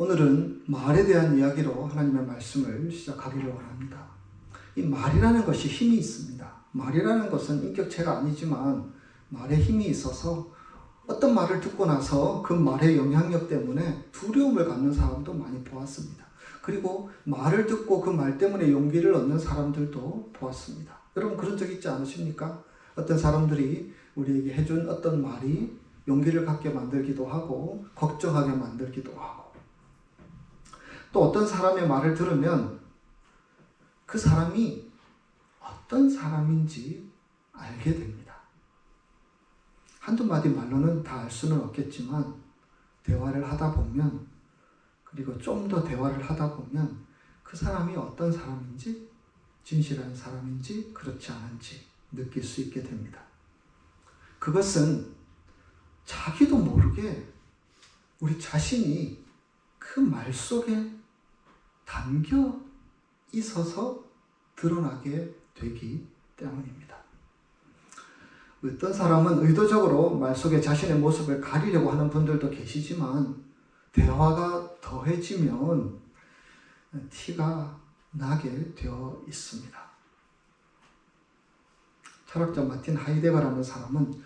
오늘은 말에 대한 이야기로 하나님의 말씀을 시작하기를 원합니다. 이 말이라는 것이 힘이 있습니다. 말이라는 것은 인격체가 아니지만 말에 힘이 있어서 어떤 말을 듣고 나서 그 말의 영향력 때문에 두려움을 갖는 사람도 많이 보았습니다. 그리고 말을 듣고 그 말 때문에 용기를 얻는 사람들도 보았습니다. 여러분 그런 적 있지 않으십니까? 어떤 사람들이 우리에게 해준 어떤 말이 용기를 갖게 만들기도 하고 걱정하게 만들기도 하고, 또 어떤 사람의 말을 들으면 그 사람이 어떤 사람인지 알게 됩니다. 한두 마디 말로는 다 알 수는 없겠지만 대화를 하다 보면, 그리고 좀 더 대화를 하다 보면 그 사람이 어떤 사람인지, 진실한 사람인지 그렇지 않은지 느낄 수 있게 됩니다. 그것은 자기도 모르게 우리 자신이 그 말 속에 담겨 있어서 드러나게 되기 때문입니다. 어떤 사람은 의도적으로 말 속에 자신의 모습을 가리려고 하는 분들도 계시지만 대화가 더해지면 티가 나게 되어 있습니다. 철학자 마틴 하이데거라는 사람은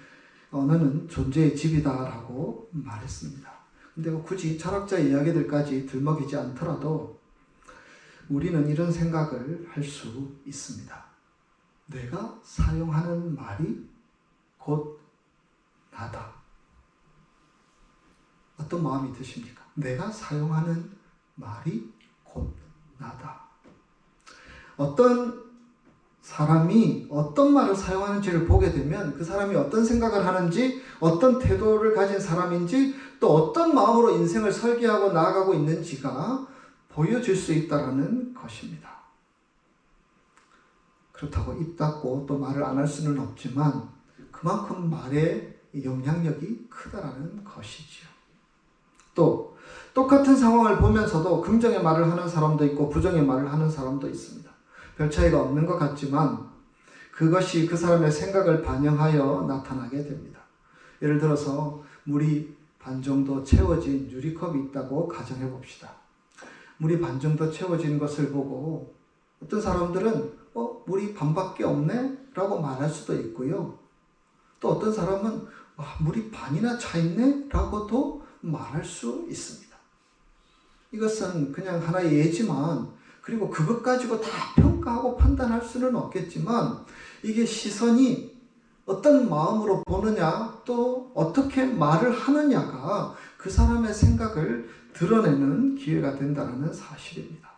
언어는 존재의 집이다라고 말했습니다. 근데 굳이 철학자 이야기들까지 들먹이지 않더라도 우리는 이런 생각을 할 수 있습니다. 내가 사용하는 말이 곧 나다. 어떤 마음이 드십니까? 내가 사용하는 말이 곧 나다. 어떤 사람이 어떤 말을 사용하는지를 보게 되면 그 사람이 어떤 생각을 하는지, 어떤 태도를 가진 사람인지, 또 어떤 마음으로 인생을 설계하고 나아가고 있는지가 보여질 수 있다는 것입니다. 그렇다고 입 닫고 또 말을 안 할 수는 없지만 그만큼 말의 영향력이 크다라는 것이지요. 또 똑같은 상황을 보면서도 긍정의 말을 하는 사람도 있고 부정의 말을 하는 사람도 있습니다. 별 차이가 없는 것 같지만 그것이 그 사람의 생각을 반영하여 나타나게 됩니다. 예를 들어서 물이 반 정도 채워진 유리컵이 있다고 가정해 봅시다. 물이 반 정도 채워진 것을 보고 어떤 사람들은 물이 반밖에 없네? 라고 말할 수도 있고요. 또 어떤 사람은 물이 반이나 차 있네? 라고도 말할 수 있습니다. 이것은 그냥 하나의 예지만, 그리고 그것 가지고 다 평가하고 판단할 수는 없겠지만 이게 시선이 어떤 마음으로 보느냐, 또 어떻게 말을 하느냐가 그 사람의 생각을 드러내는 기회가 된다는 사실입니다.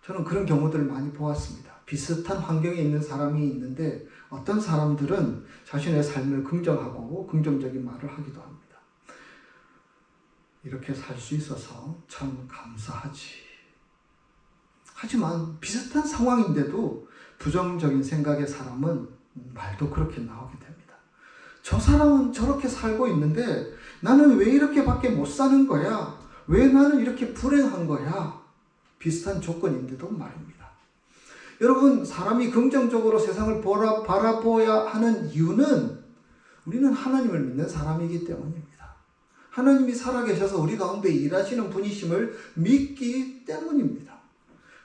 저는 그런 경우들을 많이 보았습니다. 비슷한 환경에 있는 사람이 있는데 어떤 사람들은 자신의 삶을 긍정하고 긍정적인 말을 하기도 합니다. 이렇게 살 수 있어서 참 감사하지. 하지만 비슷한 상황인데도 부정적인 생각의 사람은 말도 그렇게 나오게 됩니다. 저 사람은 저렇게 살고 있는데 나는 왜 이렇게밖에 못 사는 거야? 왜 나는 이렇게 불행한 거야? 비슷한 조건인데도 말입니다. 여러분, 사람이 긍정적으로 세상을 바라보아야 하는 이유는 우리는 하나님을 믿는 사람이기 때문입니다. 하나님이 살아계셔서 우리 가운데 일하시는 분이심을 믿기 때문입니다.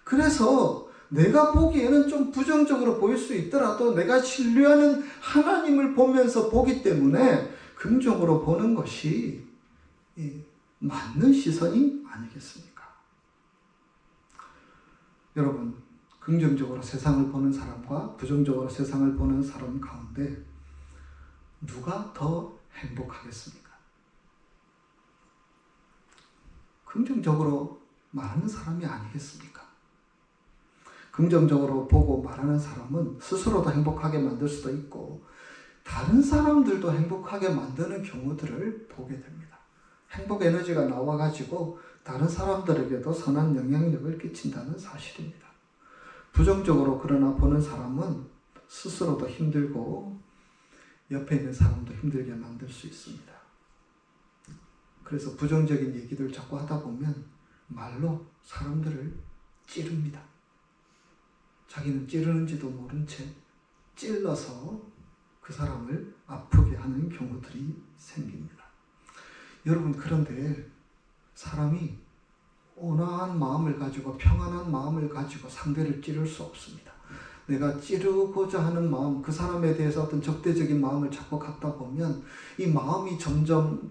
그래서 내가 보기에는 좀 부정적으로 보일 수 있더라도 내가 신뢰하는 하나님을 보면서 보기 때문에 긍정으로 보는 것이 맞는 시선이 아니겠습니까? 여러분, 긍정적으로 세상을 보는 사람과 부정적으로 세상을 보는 사람 가운데 누가 더 행복하겠습니까? 긍정적으로 말하는 사람이 아니겠습니까? 긍정적으로 보고 말하는 사람은 스스로도 행복하게 만들 수도 있고 다른 사람들도 행복하게 만드는 경우들을 보게 됩니다. 행복 에너지가 나와가지고 다른 사람들에게도 선한 영향력을 끼친다는 사실입니다. 부정적으로 그러나 보는 사람은 스스로도 힘들고 옆에 있는 사람도 힘들게 만들 수 있습니다. 그래서 부정적인 얘기들 자꾸 하다 보면 말로 사람들을 찌릅니다. 자기는 찌르는지도 모른 채 찔러서 그 사람을 아프게 하는 경우들이 생깁니다. 여러분, 그런데 사람이 온화한 마음을 가지고 평안한 마음을 가지고 상대를 찌를 수 없습니다. 내가 찌르고자 하는 마음, 그 사람에 대해서 어떤 적대적인 마음을 자꾸 갖다 보면 이 마음이 점점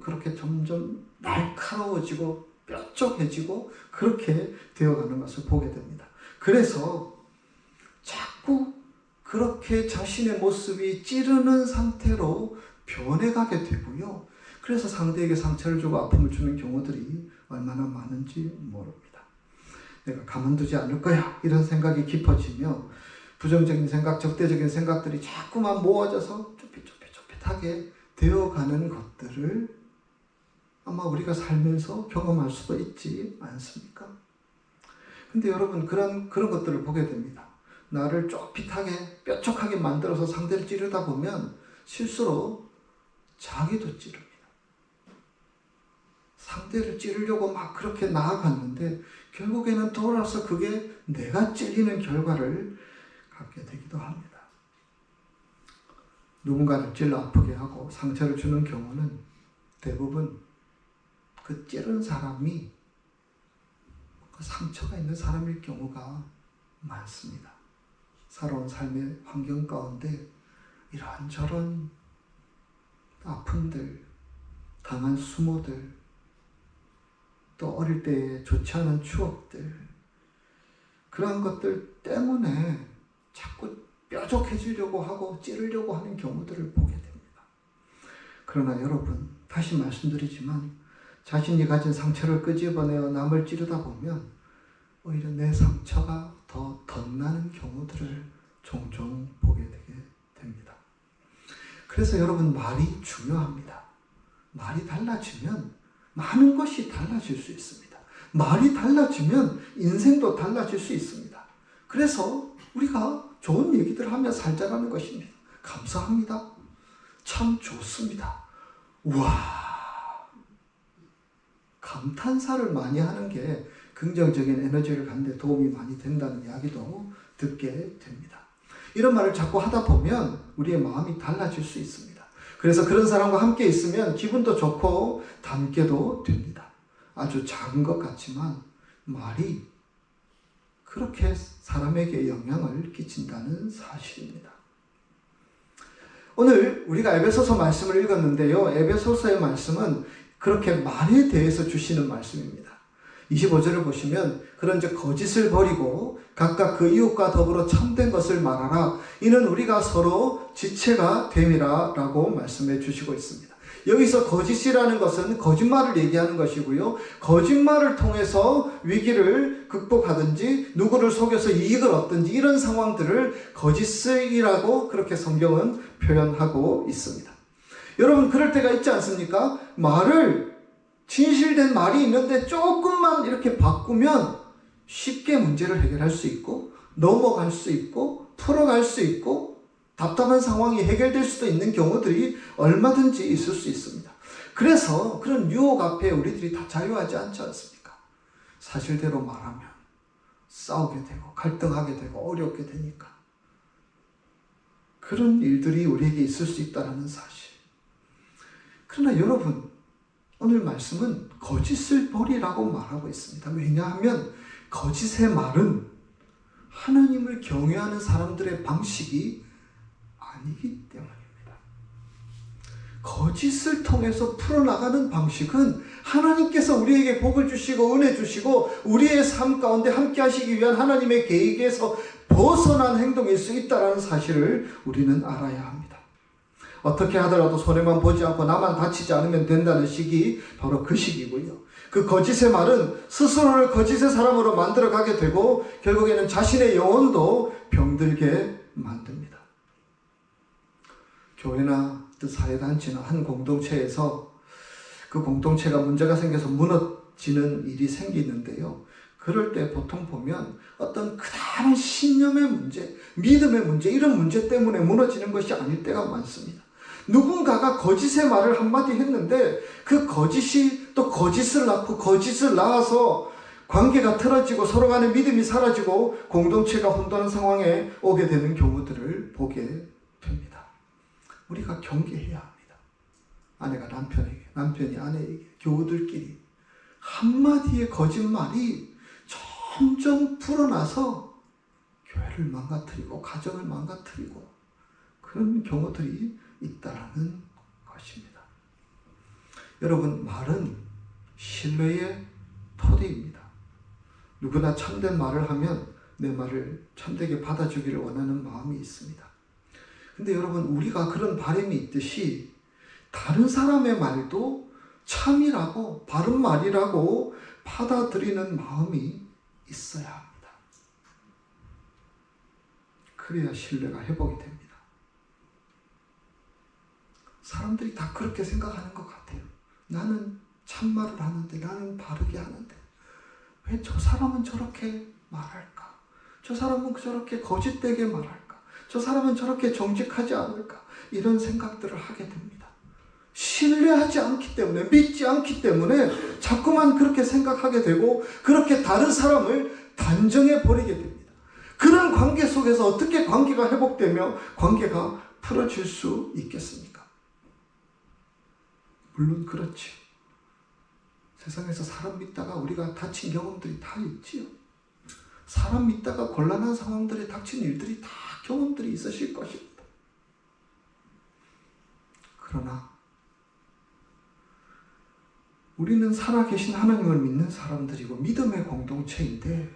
날카로워지고 뾰족해지고 그렇게 되어가는 것을 보게 됩니다. 그래서 자꾸 그렇게 자신의 모습이 찌르는 상태로 변해가게 되고요. 그래서 상대에게 상처를 주고 아픔을 주는 경우들이 얼마나 많은지 모릅니다. 내가 가만두지 않을 거야 이런 생각이 깊어지며 부정적인 생각, 적대적인 생각들이 자꾸만 모아져서 좁깃하게 되어가는 것들을 아마 우리가 살면서 경험할 수도 있지 않습니까? 근데 여러분 그런 것들을 보게 됩니다. 나를 좁깃하게 뾰족하게 만들어서 상대를 찌르다 보면 실수로 자기도 찌릅니다. 상대를 찌르려고 막 그렇게 나아갔는데 결국에는 돌아서 그게 내가 찔리는 결과를 갖게 되기도 합니다. 누군가를 찔러 아프게 하고 상처를 주는 경우는 대부분 그 찌른 사람이 그 상처가 있는 사람일 경우가 많습니다. 살아온 삶의 환경 가운데 이런저런 아픔들, 당한 수모들, 또 어릴 때의 좋지 않은 추억들, 그런 것들 때문에 자꾸 뾰족해지려고 하고 찌르려고 하는 경우들을 보게 됩니다. 그러나 여러분, 다시 말씀드리지만 자신이 가진 상처를 끄집어내어 남을 찌르다 보면 오히려 내 상처가 더 덧나는 경우들을 종종 보게 되게 됩니다. 그래서 여러분, 말이 중요합니다. 말이 달라지면 많은 것이 달라질 수 있습니다. 말이 달라지면 인생도 달라질 수 있습니다. 그래서 우리가 좋은 얘기들 하며 살자라는 것입니다. 감사합니다. 참 좋습니다. 우와. 감탄사를 많이 하는 게 긍정적인 에너지를 갖는 데 도움이 많이 된다는 이야기도 듣게 됩니다. 이런 말을 자꾸 하다 보면 우리의 마음이 달라질 수 있습니다. 그래서 그런 사람과 함께 있으면 기분도 좋고 닮게도 됩니다. 아주 작은 것 같지만 말이 그렇게 사람에게 영향을 끼친다는 사실입니다. 오늘 우리가 에베소서 말씀을 읽었는데요. 에베소서의 말씀은 그렇게 말에 대해서 주시는 말씀입니다. 25절을 보시면 그런즉 거짓을 버리고 각각 그 이웃과 더불어 참된 것을 말하라. 이는 우리가 서로 지체가 됨이라 라고 말씀해 주시고 있습니다. 여기서 거짓이라는 것은 거짓말을 얘기하는 것이고요. 거짓말을 통해서 위기를 극복하든지 누구를 속여서 이익을 얻든지 이런 상황들을 거짓이라고 그렇게 성경은 표현하고 있습니다. 여러분, 그럴 때가 있지 않습니까? 진실된 말이 있는데 조금만 이렇게 바꾸면 쉽게 문제를 해결할 수 있고 넘어갈 수 있고 풀어갈 수 있고 답답한 상황이 해결될 수도 있는 경우들이 얼마든지 있을 수 있습니다. 그래서 그런 유혹 앞에 우리들이 다 자유하지 않지 않습니까? 사실대로 말하면 싸우게 되고 갈등하게 되고 어렵게 되니까 그런 일들이 우리에게 있을 수 있다는 사실. 그러나 여러분, 오늘 말씀은 거짓을 버리라고 말하고 있습니다. 왜냐하면 거짓의 말은 하나님을 경외하는 사람들의 방식이 아니기 때문입니다. 거짓을 통해서 풀어나가는 방식은 하나님께서 우리에게 복을 주시고 은혜 주시고 우리의 삶 가운데 함께 하시기 위한 하나님의 계획에서 벗어난 행동일 수 있다는 사실을 우리는 알아야 합니다. 어떻게 하더라도 손해만 보지 않고 나만 다치지 않으면 된다는 시기, 바로 그 시기고요. 그 거짓의 말은 스스로를 거짓의 사람으로 만들어가게 되고 결국에는 자신의 영혼도 병들게 만듭니다. 교회나 사회단체나 한 공동체에서 그 공동체가 문제가 생겨서 무너지는 일이 생기는데요. 그럴 때 보통 보면 어떤 크다란 신념의 문제, 믿음의 문제, 이런 문제 때문에 무너지는 것이 아닐 때가 많습니다. 누군가가 거짓의 말을 한마디 했는데 그 거짓이 또 거짓을 낳고 거짓을 낳아서 관계가 틀어지고 서로 간의 믿음이 사라지고 공동체가 혼돈한 상황에 오게 되는 경우들을 보게 됩니다. 우리가 경계해야 합니다. 아내가 남편에게, 남편이 아내에게, 교우들끼리 한마디의 거짓말이 점점 불어나서 교회를 망가뜨리고 가정을 망가뜨리고 그런 경우들이 있다는 것입니다. 여러분, 말은 신뢰의 토대입니다. 누구나 참된 말을 하면 내 말을 참되게 받아주기를 원하는 마음이 있습니다. 근데 여러분, 우리가 그런 바람이 있듯이 다른 사람의 말도 참이라고 바른 말이라고 받아들이는 마음이 있어야 합니다. 그래야 신뢰가 회복이 됩니다. 사람들이 다 그렇게 생각하는 것 같아요. 나는 참말을 하는데, 나는 바르게 하는데 왜 저 사람은 저렇게 말할까? 저 사람은 저렇게 거짓되게 말할까? 저 사람은 저렇게 정직하지 않을까? 이런 생각들을 하게 됩니다. 신뢰하지 않기 때문에, 믿지 않기 때문에 자꾸만 그렇게 생각하게 되고 그렇게 다른 사람을 단정해 버리게 됩니다. 그런 관계 속에서 어떻게 관계가 회복되며 관계가 풀어질 수 있겠습니까? 물론 그렇지요. 세상에서 사람 믿다가 우리가 다친 경험들이 다 있지요. 사람 믿다가 곤란한 상황들에 닥친 일들이 다 경험들이 있으실 것입니다. 그러나 우리는 살아계신 하나님을 믿는 사람들이고 믿음의 공동체인데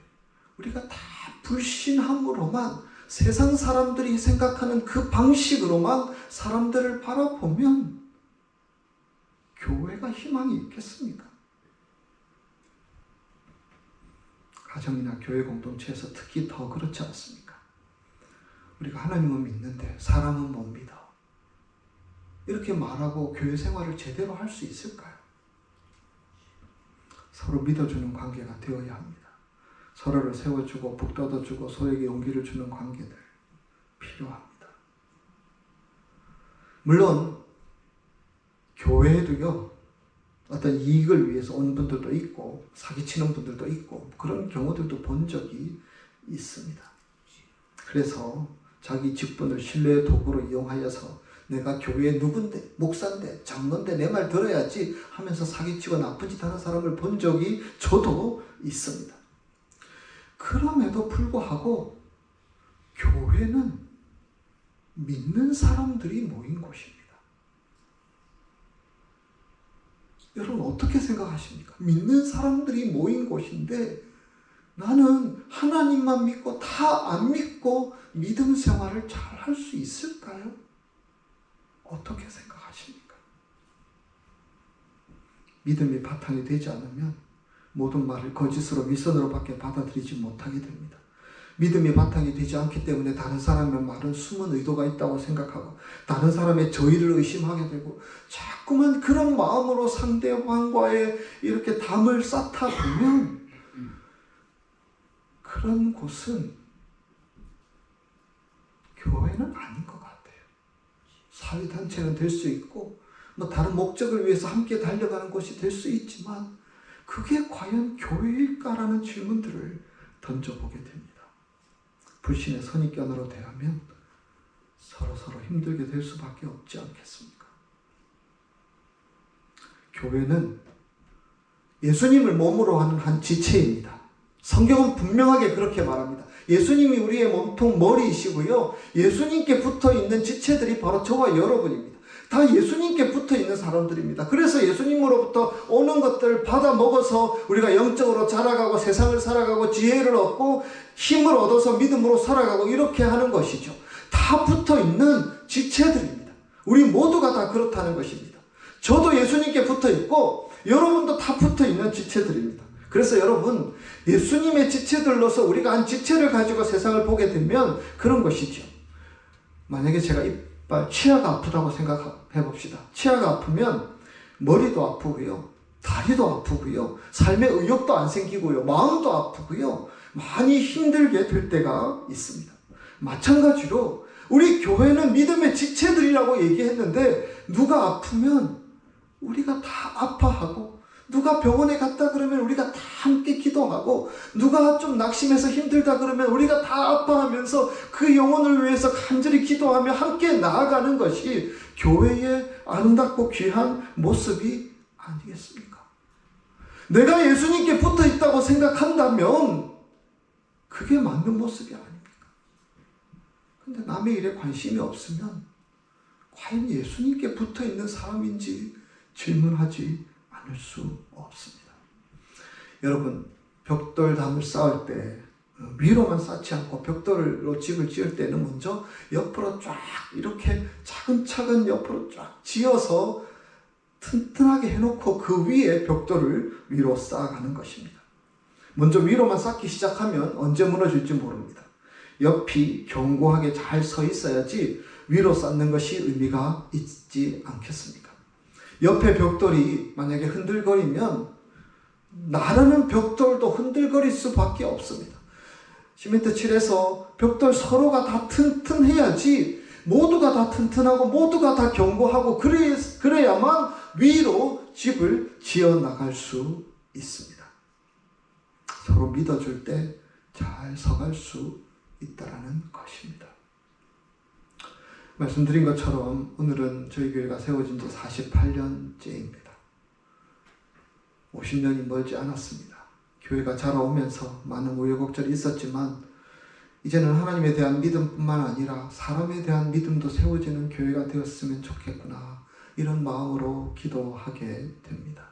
우리가 다 불신함으로만 세상 사람들이 생각하는 그 방식으로만 사람들을 바라보면 교회가 희망이 있겠습니까? 가정이나 교회 공동체에서 특히 더 그렇지 않습니까? 우리가 하나님은 믿는데 사람은 못 믿어. 이렇게 말하고 교회 생활을 제대로 할 수 있을까요? 서로 믿어주는 관계가 되어야 합니다. 서로를 세워주고 북돋아주고 서로에게 용기를 주는 관계들 필요합니다. 물론 교회에도요, 어떤 이익을 위해서 온 분들도 있고 사기치는 분들도 있고 그런 경우들도 본 적이 있습니다. 그래서 자기 직분을 신뢰의 도구로 이용하여서 내가 교회의 누군데, 목사인데, 장로인데 내 말 들어야지 하면서 사기치고 나쁜 짓 하는 사람을 본 적이 저도 있습니다. 그럼에도 불구하고 교회는 믿는 사람들이 모인 곳입니다. 여러분 어떻게 생각하십니까? 믿는 사람들이 모인 곳인데 나는 하나님만 믿고 다 안 믿고 믿음 생활을 잘 할 수 있을까요? 어떻게 생각하십니까? 믿음이 바탕이 되지 않으면 모든 말을 거짓으로 윗선으로밖에 받아들이지 못하게 됩니다. 믿음이 바탕이 되지 않기 때문에 다른 사람의 말은 숨은 의도가 있다고 생각하고 다른 사람의 저의를 의심하게 되고 자꾸만 그런 마음으로 상대방과의 이렇게 담을 쌓다 보면 그런 곳은 교회는 아닌 것 같아요. 사회단체는 될 수 있고 뭐 다른 목적을 위해서 함께 달려가는 곳이 될 수 있지만 그게 과연 교회일까라는 질문들을 던져보게 됩니다. 불신의 선입견으로 대하면 서로 힘들게 될 수밖에 없지 않겠습니까? 교회는 예수님을 몸으로 하는 한 지체입니다. 성경은 분명하게 그렇게 말합니다. 예수님이 우리의 몸통 머리이시고요. 예수님께 붙어있는 지체들이 바로 저와 여러분입니다. 다 예수님께 붙어있는 사람들입니다. 그래서 예수님으로부터 오는 것들을 받아 먹어서 우리가 영적으로 자라가고 세상을 살아가고 지혜를 얻고 힘을 얻어서 믿음으로 살아가고 이렇게 하는 것이죠. 다 붙어있는 지체들입니다. 우리 모두가 다 그렇다는 것입니다. 저도 예수님께 붙어있고 여러분도 다 붙어있는 지체들입니다. 그래서 여러분 예수님의 지체들로서 우리가 한 지체를 가지고 세상을 보게 되면 그런 것이죠. 만약에 제가 치아가 아프다고 생각해 봅시다. 치아가 아프면 머리도 아프고요. 다리도 아프고요. 삶의 의욕도 안 생기고요. 마음도 아프고요. 많이 힘들게 될 때가 있습니다. 마찬가지로 우리 교회는 믿음의 지체들이라고 얘기했는데 누가 아프면 우리가 다 아파하고 누가 병원에 갔다 그러면 우리가 다 함께 기도하고 누가 좀 낙심해서 힘들다 그러면 우리가 다 아파하면서 그 영혼을 위해서 간절히 기도하며 함께 나아가는 것이 교회의 아름답고 귀한 모습이 아니겠습니까? 내가 예수님께 붙어 있다고 생각한다면 그게 맞는 모습이 아닙니까? 근데 남의 일에 관심이 없으면 과연 예수님께 붙어 있는 사람인지 질문하지 않을 수 없습니다. 여러분, 벽돌담을 쌓을 때 위로만 쌓지 않고 벽돌로 집을 지을 때는 먼저 옆으로 쫙 이렇게 차근차근 옆으로 쫙 지어서 튼튼하게 해놓고 그 위에 벽돌을 위로 쌓아가는 것입니다. 먼저 위로만 쌓기 시작하면 언제 무너질지 모릅니다. 옆이 견고하게 잘 서 있어야지 위로 쌓는 것이 의미가 있지 않겠습니까? 옆에 벽돌이 만약에 흔들거리면 나르는 벽돌도 흔들거릴 수밖에 없습니다. 시멘트 칠해서 벽돌 서로가 다 튼튼해야지 모두가 다 튼튼하고 모두가 다 견고하고 그래야만 위로 집을 지어 나갈 수 있습니다. 서로 믿어줄 때 잘 서갈 수 있다라는 것입니다. 말씀드린 것처럼 오늘은 저희 교회가 세워진 지 48년째입니다. 50년이 멀지 않았습니다. 교회가 자라오면서 많은 우여곡절이 있었지만 이제는 하나님에 대한 믿음뿐만 아니라 사람에 대한 믿음도 세워지는 교회가 되었으면 좋겠구나, 이런 마음으로 기도하게 됩니다.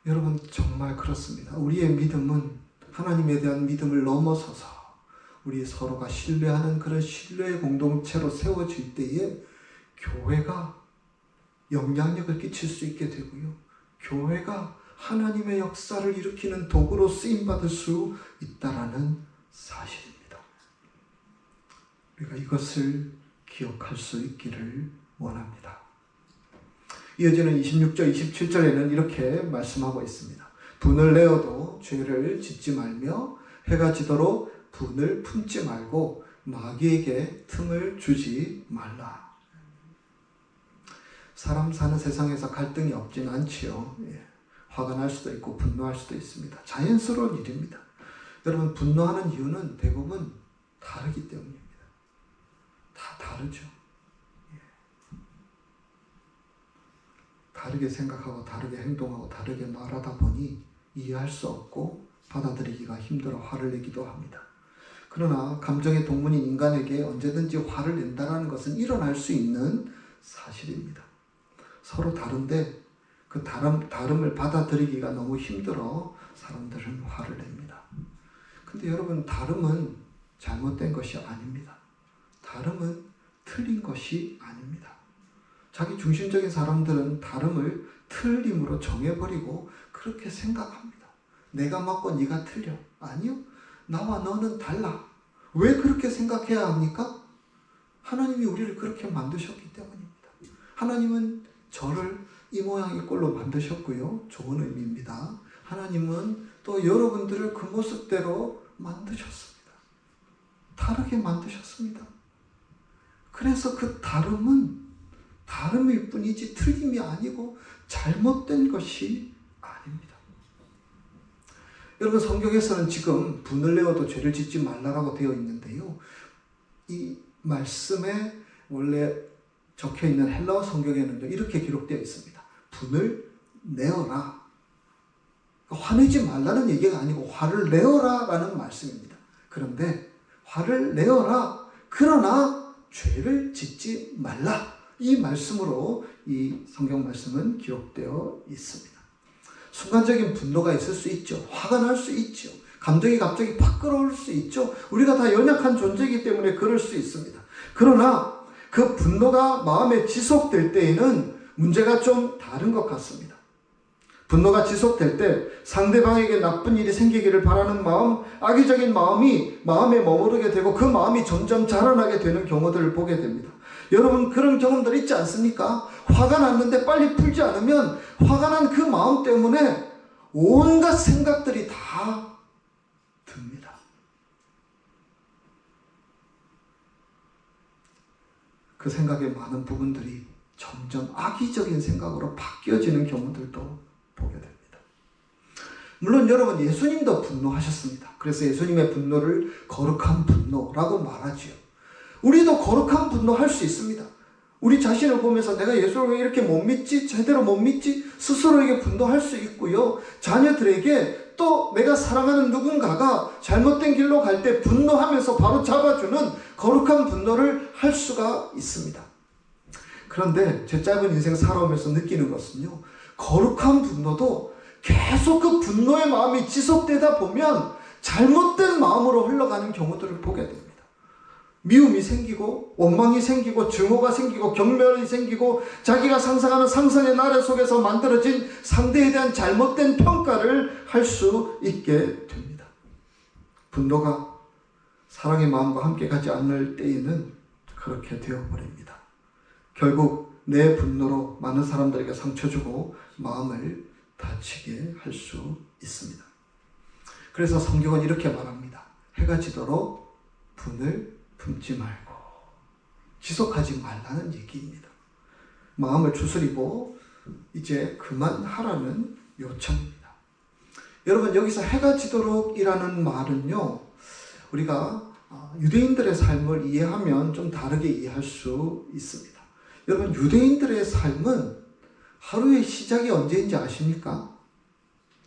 여러분, 정말 그렇습니다. 우리의 믿음은 하나님에 대한 믿음을 넘어서서 우리 서로가 신뢰하는 그런 신뢰의 공동체로 세워질 때에 교회가 영향력을 끼칠 수 있게 되고요. 교회가 하나님의 역사를 일으키는 도구로 쓰임받을 수 있다라는 사실입니다. 우리가 이것을 기억할 수 있기를 원합니다. 이어지는 26절, 27절에는 이렇게 말씀하고 있습니다. 분을 내어도 죄를 짓지 말며 해가 지도록 분을 품지 말고 마귀에게 틈을 주지 말라. 사람 사는 세상에서 갈등이 없진 않지요. 화가 날 수도 있고 분노할 수도 있습니다. 자연스러운 일입니다. 여러분, 분노하는 이유는 대부분 다르기 때문입니다. 다 다르죠. 다르게 생각하고 다르게 행동하고 다르게 말하다 보니 이해할 수 없고 받아들이기가 힘들어 화를 내기도 합니다. 그러나 감정의 동물인 인간에게 언제든지 화를 낸다는 것은 일어날 수 있는 사실입니다. 서로 다른데 그 다름을 받아들이기가 너무 힘들어 사람들은 화를 냅니다. 근데 여러분, 다름은 잘못된 것이 아닙니다. 다름은 틀린 것이 아닙니다. 자기 중심적인 사람들은 다름을 틀림으로 정해버리고 그렇게 생각합니다. 내가 맞고 네가 틀려. 아니요. 나와 너는 달라. 왜 그렇게 생각해야 합니까? 하나님이 우리를 그렇게 만드셨기 때문입니다. 하나님은 저를 이 모양의 꼴로 만드셨고요. 좋은 의미입니다. 하나님은 또 여러분들을 그 모습대로 만드셨습니다. 다르게 만드셨습니다. 그래서 그 다름은 다름일 뿐이지 틀림이 아니고 잘못된 것이 아닙니다. 여러분, 성경에서는 지금 분을 내어도 죄를 짓지 말라라고 되어 있는데요. 이 말씀에 원래 적혀있는 헬라어 성경에는 이렇게 기록되어 있습니다. 분을 내어라. 화내지 말라는 얘기가 아니고 화를 내어라 라는 말씀입니다. 그런데 화를 내어라, 그러나 죄를 짓지 말라, 이 말씀으로 이 성경 말씀은 기록되어 있습니다. 순간적인 분노가 있을 수 있죠. 화가 날 수 있죠. 감정이 갑자기 팍 끓어올 수 있죠. 우리가 다 연약한 존재이기 때문에 그럴 수 있습니다. 그러나 그 분노가 마음에 지속될 때에는 문제가 좀 다른 것 같습니다. 분노가 지속될 때 상대방에게 나쁜 일이 생기기를 바라는 마음, 악의적인 마음이 마음에 머무르게 되고 그 마음이 점점 자라나게 되는 경우들을 보게 됩니다. 여러분, 그런 경험들 있지 않습니까? 화가 났는데 빨리 풀지 않으면 화가 난 그 마음 때문에 온갖 생각들이 다 듭니다. 그 생각의 많은 부분들이 점점 악의적인 생각으로 바뀌어지는 경우들도 보게 됩니다. 물론 여러분, 예수님도 분노하셨습니다. 그래서 예수님의 분노를 거룩한 분노라고 말하지요. 우리도 거룩한 분노 할 수 있습니다. 우리 자신을 보면서 내가 예수를 왜 이렇게 못 믿지? 제대로 못 믿지? 스스로에게 분노할 수 있고요. 자녀들에게 또 내가 사랑하는 누군가가 잘못된 길로 갈 때 분노하면서 바로 잡아주는 거룩한 분노를 할 수가 있습니다. 그런데 제 짧은 인생 살아오면서 느끼는 것은요, 거룩한 분노도 계속 그 분노의 마음이 지속되다 보면 잘못된 마음으로 흘러가는 경우들을 보게 됩니다. 미움이 생기고 원망이 생기고 증오가 생기고 경멸이 생기고 자기가 상상하는 상상의 나래 속에서 만들어진 상대에 대한 잘못된 평가를 할 수 있게 됩니다. 분노가 사랑의 마음과 함께 가지 않을 때에는 그렇게 되어버립니다. 결국 내 분노로 많은 사람들에게 상처 주고 마음을 다치게 할 수 있습니다. 그래서 성경은 이렇게 말합니다. 해가 지도록 분을 품지 말고 지속하지 말라는 얘기입니다. 마음을 추스리고 이제 그만하라는 요청입니다. 여러분, 여기서 해가 지도록이라는 말은요, 우리가 유대인들의 삶을 이해하면 좀 다르게 이해할 수 있습니다. 여러분, 유대인들의 삶은 하루의 시작이 언제인지 아십니까?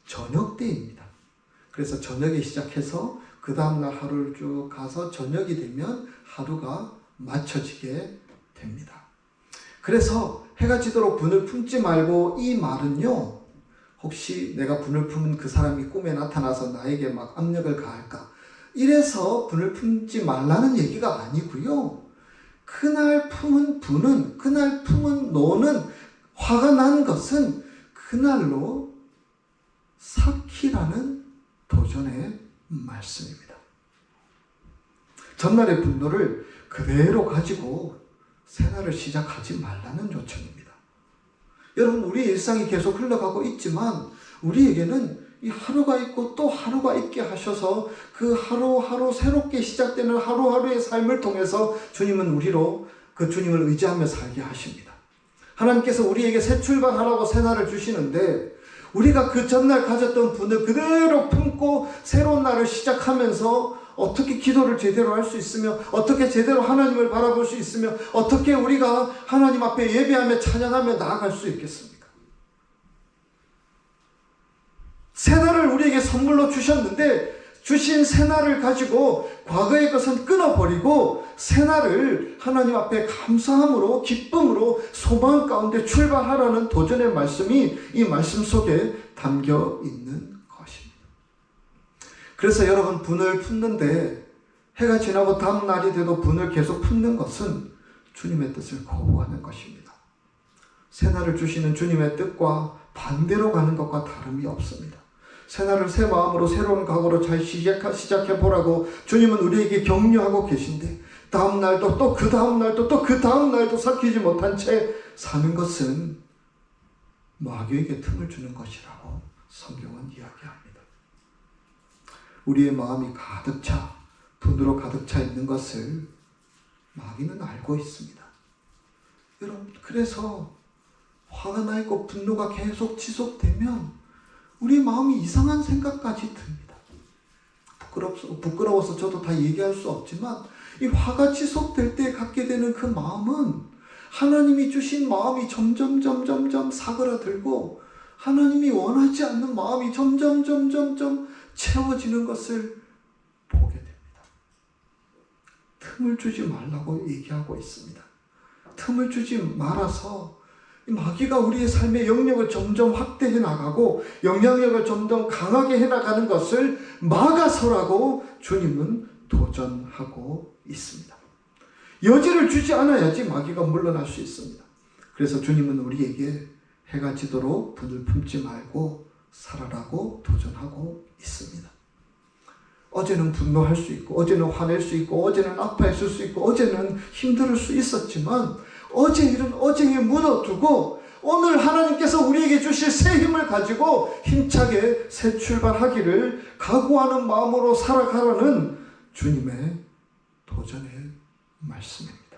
저녁 때입니다. 그래서 저녁에 시작해서 그 다음날 하루를 쭉 가서 저녁이 되면 하루가 맞춰지게 됩니다. 그래서 해가 지도록 분을 품지 말고, 이 말은요, 혹시 내가 분을 품은 그 사람이 꿈에 나타나서 나에게 막 압력을 가할까, 이래서 분을 품지 말라는 얘기가 아니고요. 그날 품은 분은, 그날 품은 노는, 화가 난 것은 그날로 삭히라는 도전의 말씀입니다. 전날의 분노를 그대로 가지고 새날을 시작하지 말라는 요청입니다. 여러분, 우리 일상이 계속 흘러가고 있지만 우리에게는 이 하루가 있고 또 하루가 있게 하셔서 그 하루하루 새롭게 시작되는 하루하루의 삶을 통해서 주님은 우리로 그 주님을 의지하며 살게 하십니다. 하나님께서 우리에게 새 출발하라고 새날을 주시는데, 우리가 그 전날 가졌던 분을 그대로 품고 새로운 날을 시작하면서 어떻게 기도를 제대로 할 수 있으며, 어떻게 제대로 하나님을 바라볼 수 있으며, 어떻게 우리가 하나님 앞에 예배하며 찬양하며 나아갈 수 있겠습니까? 새날을 우리에게 선물로 주셨는데, 주신 새날을 가지고 과거의 것은 끊어버리고 새날을 하나님 앞에 감사함으로, 기쁨으로, 소망 가운데 출발하라는 도전의 말씀이 이 말씀 속에 담겨 있는 것입니다. 그래서 여러분, 분을 품는데 해가 지나고 다음 날이 돼도 분을 계속 품는 것은 주님의 뜻을 거부하는 것입니다. 새날을 주시는 주님의 뜻과 반대로 가는 것과 다름이 없습니다. 새날을 새 마음으로 새로운 각오로 잘 시작해보라고 주님은 우리에게 격려하고 계신데, 다음 날도 또 그 다음 날도 또 그 다음 날도 삭히지 못한 채 사는 것은 마귀에게 틈을 주는 것이라고 성경은 이야기합니다. 우리의 마음이 가득 차, 분으로 가득 차 있는 것을 마귀는 알고 있습니다. 여러분, 그래서 화가 나 있고 분노가 계속 지속되면 우리 마음이 이상한 생각까지 듭니다. 부끄러워서 저도 다 얘기할 수 없지만, 이 화가 지속될 때 갖게 되는 그 마음은 하나님이 주신 마음이 점점 사그라들고 하나님이 원하지 않는 마음이 점점 채워지는 것을 보게 됩니다. 틈을 주지 말라고 얘기하고 있습니다. 틈을 주지 말아서 마귀가 우리의 삶의 영역을 점점 확대해 나가고 영향력을 점점 강하게 해나가는 것을 막아서라고 주님은 도전하고 있습니다. 여지를 주지 않아야지 마귀가 물러날 수 있습니다. 그래서 주님은 우리에게 해가 지도록 분을 품지 말고 살아라고 도전하고 있습니다. 어제는 분노할 수 있고, 어제는 화낼 수 있고, 어제는 아파했을 수 있고, 어제는 힘들 수 있었지만 어제 일은 어제에 묻어두고 오늘 하나님께서 우리에게 주실 새 힘을 가지고 힘차게 새 출발하기를 각오하는 마음으로 살아가라는 주님의 도전의 말씀입니다.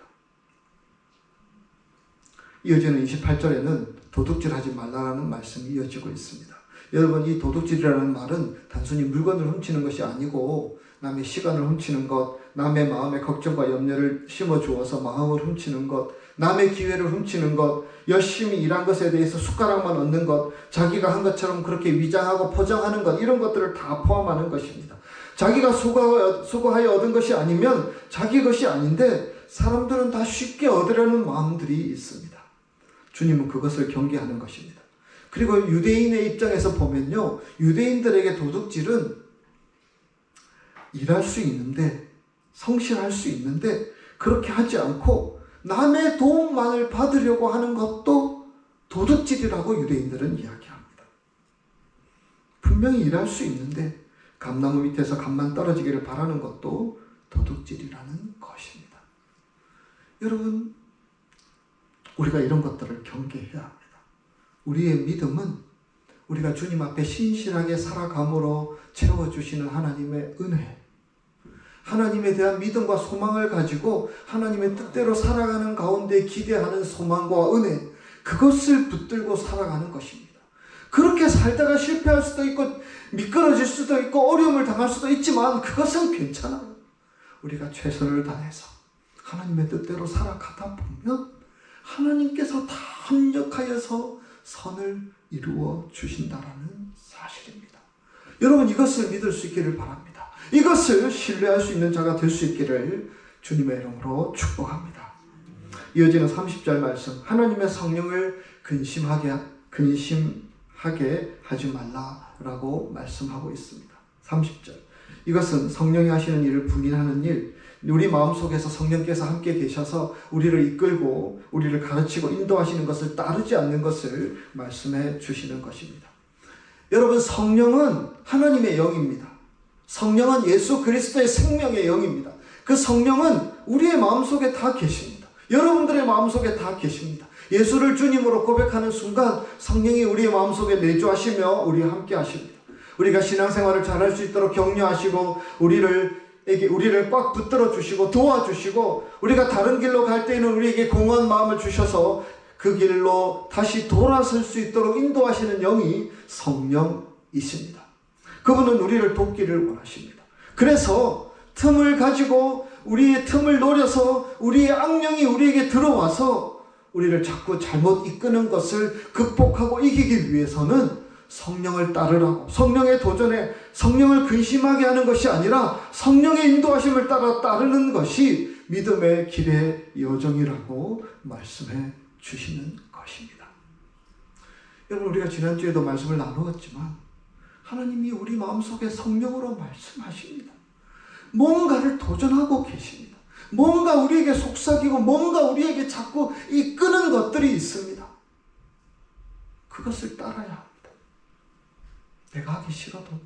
이어지는 28절에는 도둑질하지 말라는 말씀이 이어지고 있습니다. 여러분, 이 도둑질이라는 말은 단순히 물건을 훔치는 것이 아니고 남의 시간을 훔치는 것, 남의 마음에 걱정과 염려를 심어주어서 마음을 훔치는 것, 남의 기회를 훔치는 것, 열심히 일한 것에 대해서 숟가락만 얻는 것, 자기가 한 것처럼 그렇게 위장하고 포장하는 것, 이런 것들을 다 포함하는 것입니다. 자기가 수고하여 얻은 것이 아니면 자기 것이 아닌데 사람들은 다 쉽게 얻으려는 마음들이 있습니다. 주님은 그것을 경계하는 것입니다. 그리고 유대인의 입장에서 보면요, 유대인들에게 도둑질은 일할 수 있는데, 성실할 수 있는데 그렇게 하지 않고 남의 도움만을 받으려고 하는 것도 도둑질이라고 유대인들은 이야기합니다. 분명히 일할 수 있는데 감나무 밑에서 감만 떨어지기를 바라는 것도 도둑질이라는 것입니다. 여러분, 우리가 이런 것들을 경계해야 합니다. 우리의 믿음은 우리가 주님 앞에 신실하게 살아감으로 채워주시는 하나님의 은혜, 하나님에 대한 믿음과 소망을 가지고 하나님의 뜻대로 살아가는 가운데 기대하는 소망과 은혜, 그것을 붙들고 살아가는 것입니다. 그렇게 살다가 실패할 수도 있고 미끄러질 수도 있고 어려움을 당할 수도 있지만 그것은 괜찮아요. 우리가 최선을 다해서 하나님의 뜻대로 살아가다 보면 하나님께서 다 합력하여서 선을 이루어 주신다라는 사실입니다. 여러분, 이것을 믿을 수 있기를 바랍니다. 이것을 신뢰할 수 있는 자가 될 수 있기를 주님의 이름으로 축복합니다. 이어지는 30절 말씀, 하나님의 성령을 근심하게 하지 말라라고 말씀하고 있습니다. 30절, 이것은 성령이 하시는 일을 부인하는 일, 우리 마음속에서 성령께서 함께 계셔서 우리를 이끌고 우리를 가르치고 인도하시는 것을 따르지 않는 것을 말씀해 주시는 것입니다. 여러분, 성령은 하나님의 영입니다. 성령은 예수 그리스도의 생명의 영입니다. 그 성령은 우리의 마음속에 다 계십니다. 여러분들의 마음속에 다 계십니다. 예수를 주님으로 고백하는 순간 성령이 우리의 마음속에 내주하시며 우리와 함께 하십니다. 우리가 신앙생활을 잘할 수 있도록 격려하시고 우리를 꽉 붙들어 주시고 도와주시고, 우리가 다른 길로 갈 때에는 우리에게 공허한 마음을 주셔서 그 길로 다시 돌아설 수 있도록 인도하시는 영이 성령이십니다. 그분은 우리를 돕기를 원하십니다. 그래서 틈을 가지고 우리의 틈을 노려서 우리의 악령이 우리에게 들어와서 우리를 자꾸 잘못 이끄는 것을 극복하고 이기기 위해서는 성령을 따르라고, 성령의 도전에 성령을 근심하게 하는 것이 아니라 성령의 인도하심을 따르는 것이 믿음의 길의 여정이라고 말씀해 주시는 것입니다. 여러분, 우리가 지난주에도 말씀을 나누었지만 하나님이 우리 마음속에 성령으로 말씀하십니다. 뭔가를 도전하고 계십니다. 뭔가 우리에게 속삭이고 뭔가 우리에게 자꾸 이끄는 것들이 있습니다. 그것을 따라야 합니다. 내가 하기 싫어도,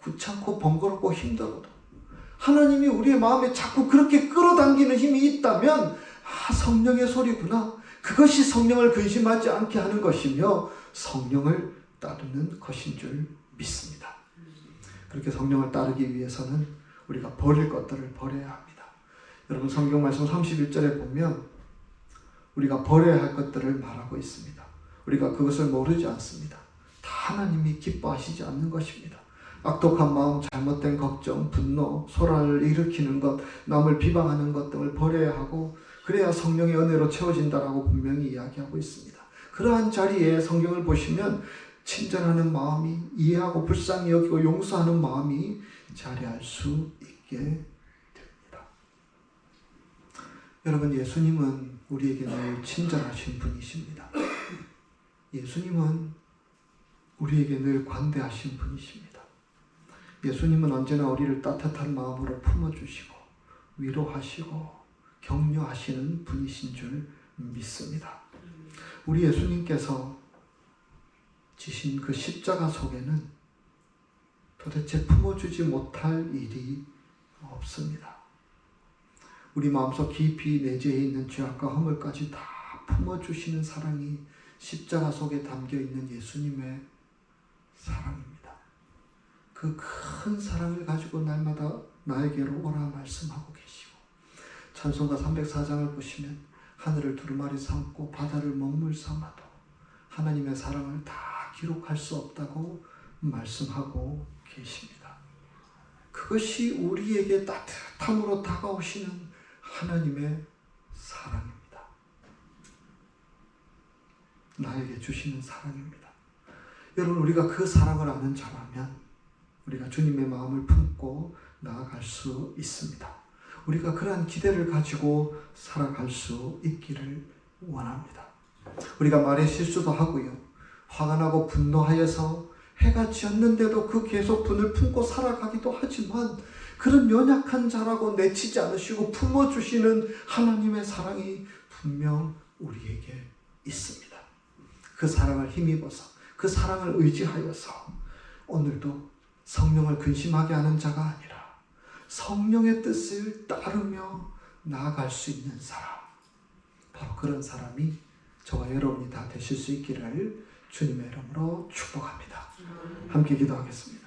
귀찮고 번거롭고 힘들어도 하나님이 우리의 마음에 자꾸 그렇게 끌어당기는 힘이 있다면, 성령의 소리구나, 그것이 성령을 근심하지 않게 하는 것이며 성령을 따르는 것인 줄 믿습니다. 그렇게 성령을 따르기 위해서는 우리가 버릴 것들을 버려야 합니다. 여러분, 성경 말씀 31절에 보면 우리가 버려야 할 것들을 말하고 있습니다. 우리가 그것을 모르지 않습니다. 다 하나님이 기뻐하시지 않는 것입니다. 악독한 마음, 잘못된 걱정, 분노, 소란을 일으키는 것, 남을 비방하는 것 등을 버려야 하고, 그래야 성령의 은혜로 채워진다라고 분명히 이야기하고 있습니다. 그러한 자리에 성경을 보시면 친절하는 마음이, 이해하고 불쌍히 여기고 용서하는 마음이 자리할 수 있게 됩니다. 여러분, 예수님은 우리에게 늘 친절하신 분이십니다. 예수님은 우리에게 늘 관대하신 분이십니다. 예수님은 언제나 우리를 따뜻한 마음으로 품어주시고 위로하시고 격려하시는 분이신 줄 믿습니다. 우리 예수님께서 지신 그 십자가 속에는 도대체 품어주지 못할 일이 없습니다. 우리 마음속 깊이 내재해 있는 죄악과 허물까지 다 품어주시는 사랑이 십자가 속에 담겨있는 예수님의 사랑입니다. 그 큰 사랑을 가지고 날마다 나에게로 오라 말씀하고 계시고, 찬송가 304장을 보시면 하늘을 두루마리 삼고 바다를 먹물 삼아도 하나님의 사랑을 다 기록할 수 없다고 말씀하고 계십니다. 그것이 우리에게 따뜻함으로 다가오시는 하나님의 사랑입니다. 나에게 주시는 사랑입니다. 여러분, 우리가 그 사랑을 아는 자라면 우리가 주님의 마음을 품고 나아갈 수 있습니다. 우리가 그러한 기대를 가지고 살아갈 수 있기를 원합니다. 우리가 말에 실수도 하고요. 화가 나고 분노하여서 해가 지었는데도 그 계속 분을 품고 살아가기도 하지만 그런 연약한 자라고 내치지 않으시고 품어주시는 하나님의 사랑이 분명 우리에게 있습니다. 그 사랑을 힘입어서 그 사랑을 의지하여서 오늘도 성령을 근심하게 하는 자가 아니라 성령의 뜻을 따르며 나아갈 수 있는 사람, 바로 그런 사람이 저와 여러분이 다 되실 수 있기를 주님의 이름으로 축복합니다. 함께 기도하겠습니다.